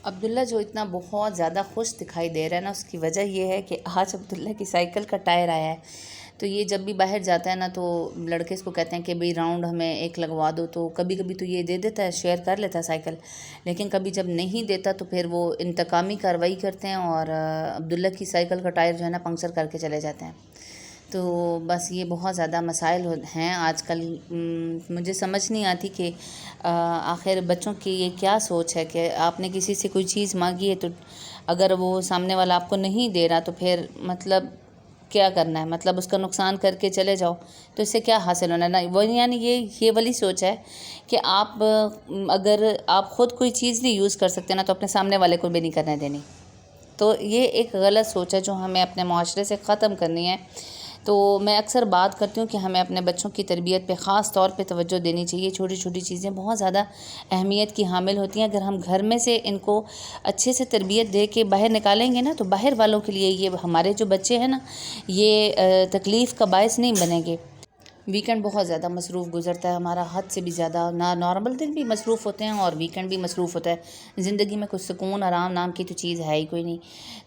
عبداللہ جو اتنا بہت زیادہ خوش دکھائی دے رہا ہے نا، اس کی وجہ یہ ہے کہ آج عبداللہ کی سائیکل کا ٹائر آیا ہے۔ تو یہ جب بھی باہر جاتا ہے نا تو لڑکے اس کو کہتے ہیں کہ بھئی راؤنڈ ہمیں ایک لگوا دو، تو کبھی کبھی تو یہ دے دیتا ہے، شیئر کر لیتا ہے سائیکل، لیکن کبھی جب نہیں دیتا تو پھر وہ انتقامی کارروائی کرتے ہیں اور عبداللہ کی سائیکل کا ٹائر جو ہے نا پنکچر کر کے چلے جاتے ہیں۔ تو بس یہ بہت زیادہ مسائل ہیں آج کل۔ مجھے سمجھ نہیں آتی کہ آخر بچوں کی یہ کیا سوچ ہے کہ آپ نے کسی سے کوئی چیز مانگی ہے تو اگر وہ سامنے والا آپ کو نہیں دے رہا تو پھر مطلب کیا کرنا ہے، مطلب اس کا نقصان کر کے چلے جاؤ تو اس سے کیا حاصل ہونا ہے نا۔ وہ یعنی یہ والی سوچ ہے کہ آپ اگر آپ خود کوئی چیز نہیں یوز کر سکتے نا تو اپنے سامنے والے کو بھی نہیں کرنے دینی۔ تو یہ ایک غلط سوچ ہے جو ہمیں اپنے معاشرے سے ختم کرنی ہے۔ تو میں اکثر بات کرتی ہوں کہ ہمیں اپنے بچوں کی تربیت پہ خاص طور پہ توجہ دینی چاہیے۔ چھوٹی چھوٹی چیزیں بہت زیادہ اہمیت کی حامل ہوتی ہیں۔ اگر ہم گھر میں سے ان کو اچھے سے تربیت دے کے باہر نکالیں گے نا تو باہر والوں کے لیے یہ ہمارے جو بچے ہیں نا یہ تکلیف کا باعث نہیں بنیں گے۔ ویکنڈ بہت زیادہ مصروف گزرتا ہے ہمارا، حد سے بھی زیادہ۔ نارمل دن بھی مصروف ہوتے ہیں اور ویکنڈ بھی مصروف ہوتا ہے۔ زندگی میں کچھ سکون آرام نام کی تو چیز ہے ہی کوئی نہیں۔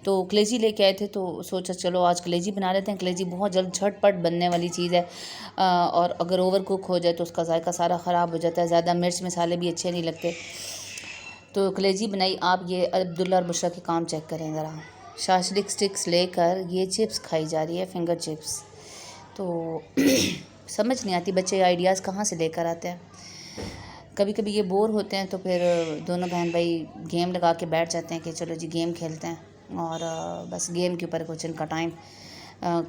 تو کلیجی لے کے آئے تھے تو سوچا چلو آج کلیجی بنا لیتے ہیں۔ کلیجی بہت جلد جھٹ پٹ بننے والی چیز ہے اور اگر اوور کوک ہو جائے تو اس کا ذائقہ سارا خراب ہو جاتا ہے، زیادہ مرچ مسالے بھی اچھے نہیں لگتے۔ تو کلیجی بنائی۔ آپ یہ عبداللہ اور بشریٰ کے کام چیک کریں ذرا۔ شاشلک سٹکس لے کر یہ چپس کھائی جا رہی ہے، فنگر چپس۔ تو سمجھ نہیں آتی بچے آئیڈیاز کہاں سے لے کر آتے ہیں۔ کبھی کبھی یہ بور ہوتے ہیں تو پھر دونوں بہن بھائی گیم لگا کے بیٹھ جاتے ہیں کہ چلو جی گیم کھیلتے ہیں، اور بس گیم کے اوپر کچھ ان کا ٹائم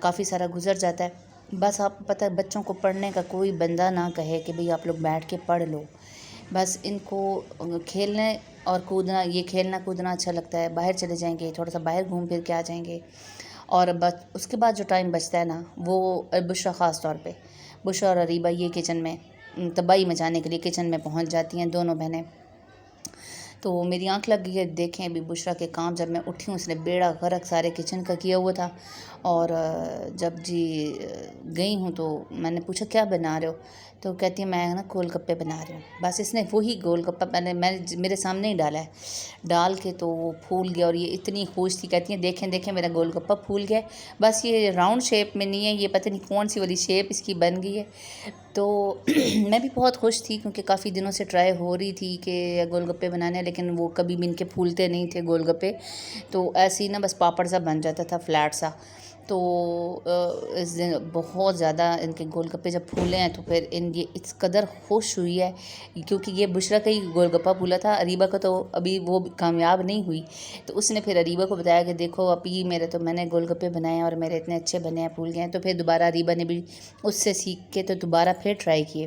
کافی سارا گزر جاتا ہے۔ بس آپ کو پتہ ہے بچوں کو پڑھنے کا کوئی بندہ نہ کہے کہ بھئی آپ لوگ بیٹھ کے پڑھ لو، بس ان کو کھیلنے اور کودنا، یہ کھیلنا کودنا اچھا لگتا ہے۔ باہر چلے جائیں گے، تھوڑا سا باہر گھوم پھر کے آ جائیں گے، اور بس اس کے بعد جو ٹائم بچتا ہے نا وہ بشریٰ خاص طور پہ، بشریٰ اور اریبہ یہ کچن میں تباہی مچانے کے لیے کچن میں پہنچ جاتی ہیں دونوں بہنیں۔ تو میری آنکھ لگ گئی ہے، دیکھیں ابھی بشریٰ کے کام، جب میں اٹھی ہوں اس نے بیڑا غرق سارے کچن کا کیا ہوا تھا، اور جب جی گئی ہوں تو میں نے پوچھا کیا بنا رہے ہو، تو کہتی ہے میں نا گول گپے بنا رہی ہوں۔ بس اس نے وہی گول گپا میرے سامنے ہی ڈالا ہے، ڈال کے تو وہ پھول گیا، اور یہ اتنی خوش تھی، کہتی ہیں دیکھیں دیکھیں میرا گول گپا پھول گیا۔ بس یہ راؤنڈ شیپ میں نہیں ہے، یہ پتہ نہیں کون سی والی شیپ اس کی بن گئی ہے۔ تو میں بھی بہت خوش تھی کیونکہ کافی دنوں سے ٹرائی ہو رہی تھی کہ گول گپے بنانے، لیکن وہ کبھی بھی ان کے پھولتے نہیں تھے گول گپے، تو ایسے ہی نا بس پاپڑ سا بن جاتا تھا، فلیٹ سا۔ تو اس دن بہت زیادہ ان کے گول گپے جب پھولے ہیں تو پھر یہ اس قدر خوش ہوئی ہے، کیونکہ یہ بشریٰ کا ہی گول گپا پھولا تھا، اریبہ کا تو ابھی وہ کامیاب نہیں ہوئی۔ تو اس نے پھر اریبہ کو بتایا کہ دیکھو ابھی میں نے گول گپے بنائے ہیں اور میرے اتنے اچھے بنے ہیں، پھول گئے ہیں۔ تو پھر دوبارہ اریبہ نے بھی اس سے سیکھ کے تو دوبارہ پھر ٹرائی کیے۔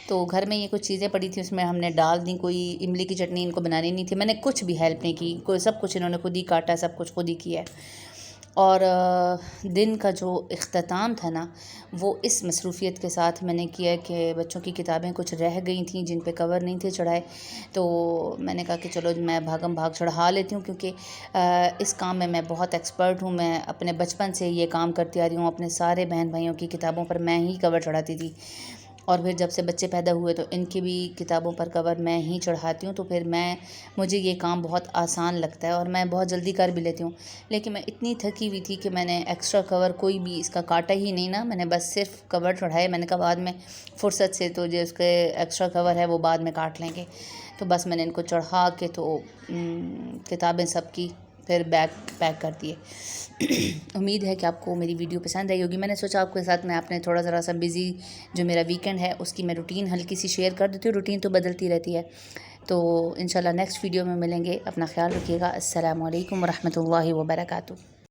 تو گھر میں یہ کچھ چیزیں پڑی تھیں، اس میں ہم نے ڈال دیں، کوئی املی کی چٹنی ان کو بنانی نہیں تھی، میں نے کچھ بھی ہیلپ نہیں کی، کوئی سب کچھ انہوں نے خود ہی کاٹا، سب کچھ خود ہی کیا ہے۔ اور دن کا جو اختتام تھا نا وہ اس مصروفیت کے ساتھ میں نے کیا کہ بچوں کی کتابیں کچھ رہ گئی تھیں جن پہ کور نہیں تھے چڑھائے، تو میں نے کہا کہ چلو میں بھاگم بھاگ چڑھا لیتی ہوں، کیونکہ اس کام میں بہت ایکسپرٹ ہوں۔ میں اپنے بچپن سے یہ کام کرتی آ رہی ہوں، اپنے سارے بہن بھائیوں کی کتابوں پر میں ہی کور چڑھاتی تھی، اور پھر جب سے بچے پیدا ہوئے تو ان کی بھی کتابوں پر کور میں ہی چڑھاتی ہوں، تو پھر مجھے یہ کام بہت آسان لگتا ہے اور میں بہت جلدی کر بھی لیتی ہوں۔ لیکن میں اتنی تھکی ہوئی تھی کہ میں نے ایکسٹرا کور کوئی بھی اس کا کاٹا ہی نہیں نا، میں نے بس صرف کور چڑھائے۔ میں نے کہا بعد میں فرصت سے تو جو اس کے ایکسٹرا کور ہے وہ بعد میں کاٹ لیں گے، تو بس میں نے ان کو چڑھا کے تو کتابیں سب کی پھر بیگ پیک کر دیے۔ امید ہے کہ آپ کو میری ویڈیو پسند آئی ہوگی۔ میں نے سوچا آپ کے ساتھ میں اپنے تھوڑا ذرا سا بزی جو میرا ویکنڈ ہے اس کی میں روٹین ہلکی سی شیئر کر دیتی ہوں، روٹین تو بدلتی رہتی ہے۔ تو انشاءاللہ نیکسٹ ویڈیو میں ملیں گے، اپنا خیال رکھیے گا۔ السلام علیکم ورحمۃ اللہ وبرکاتہ۔